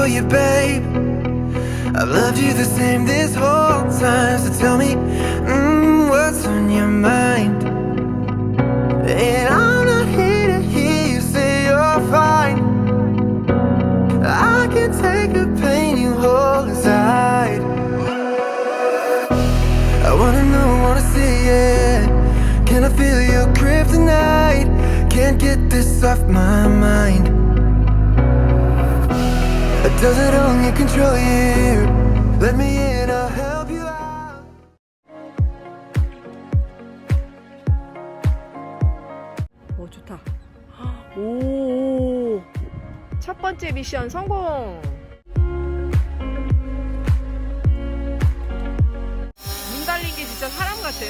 for you, babe. I've loved you the same this whole time. So tell me, what's on your mind? And I'm not here to hear you say you're fine. I can take the pain you hold inside. I wanna know, wanna see it. Can I feel your kryptonite? Can't get this off my mind. Does it only control you? Let me in, I'll help you out. 오, 좋다. 오, 첫 번째 미션 성공. 눈 달린 게 진짜 사람 같아.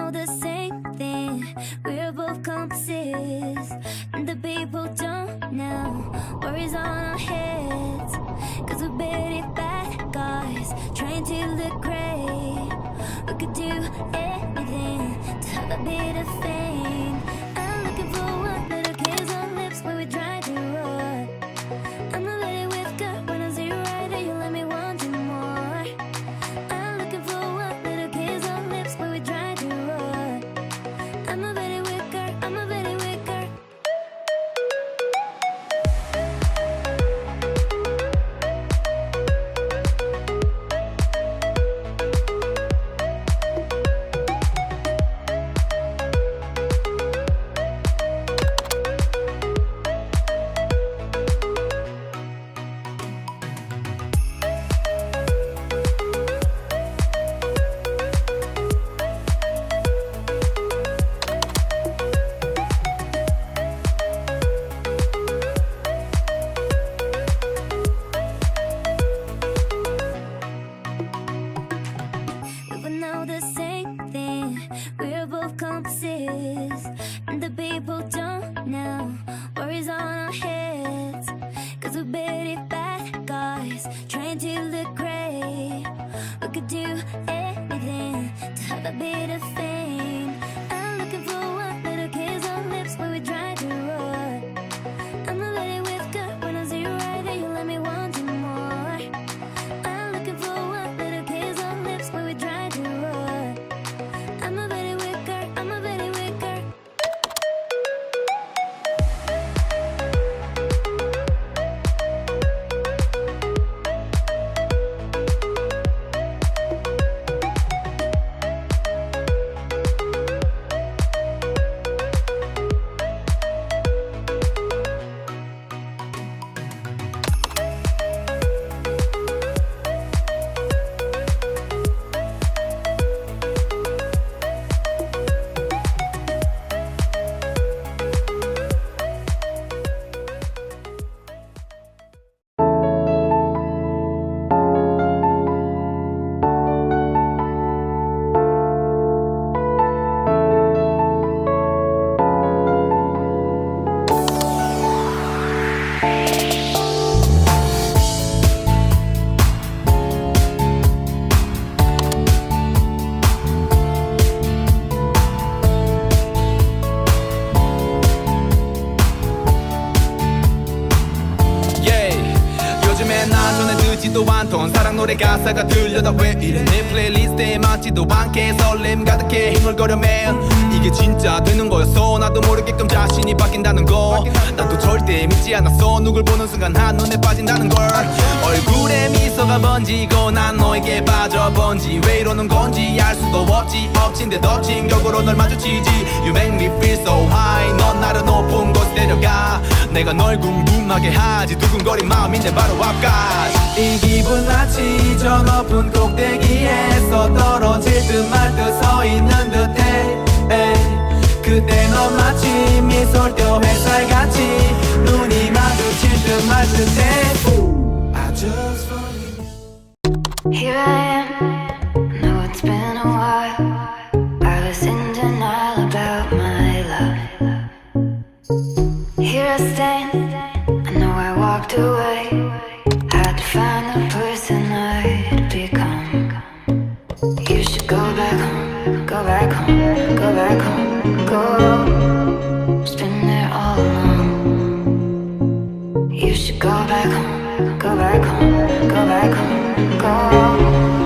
know the same thing. We're both compasses, and the people don't know. Worries on our heads, cause we're bitty bad guys, trying to look great. We could do anything to have a bit of fame. I'm looking for one little kiss on lips where we try to roar. I'm a lady with gut when I see you right there, you let me want you more. I'm looking for one little kiss on lips where we try to roar. I'm a very wicker, I'm a very wicker. We would know the same thing. We're both compasses, and the people don't know. Worries on our heads, cause we're bitty bad guys, trying to look great. We could do anything to have a bit of fame. I'm looking for one little kiss on lips where we try to roar. I'm a lady with gut when I see you right there, you let me want you more. I'm looking for one little kiss on lips where we try to roar. I'm a very wicker, I'm a very wicker. 요즘에 나 전에 듣지도 않던 사랑 노래 가사가 들려다 왜 이래 내 플레이리스트에 맞지도 않게 설렘 가득해 흥얼거려 man 이게 진짜 되는 거였어 나도 모르게끔 자신이 바뀐다는 거 나도 절대 믿지 않았어 누굴 보는 순간 한눈에 빠진다는 걸 얼굴에 미소가 번지고 난 너에게 빠져본지 왜 이러는 건지 알 수도 없지 엎친 데 덮친 격으로 널 마주치지 You make me feel so high 넌 나를 높은 곳에 데려가 내가 널 궁금하게 하지 두근거린 마음인데 바로 앞까지 이 기분 마치 저 높은 꼭대기에서 떨어질 듯 말 듯 서 있는 듯해 그때 넌 마치 미솔뼈 햇살같이 눈이 마주칠 듯 말 듯해 I just want you Here I am, know it's been a while. I was in denial about my love. Here I stand, I know I walked away. Had to find the person I'd become. You should go back home, go back home, go back home, go. Just been there all along. You should go back home, go back home, go back home, go.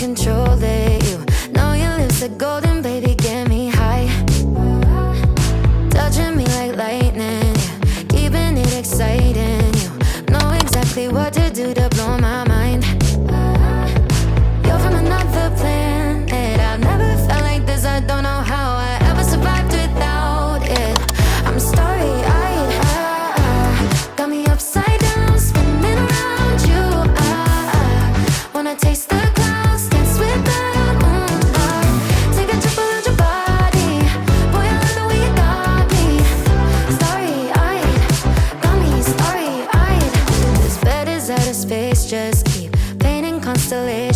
control it. You know your lips are golden, baby, get me high. Touching me like lightning, yeah, keeping it exciting. You know exactly what to do to blow my mind. You're from another planet. I've never felt like this. I don't know how I ever survived without it. I'm starry-eyed, got me upside down, spinning around you. Wanna taste the clouds, dance with the moon. Take a trip around your body, boy, I love the way you got me. Starry-eyed, got me starry-eyed. This bed is out of space, just keep painting constellations.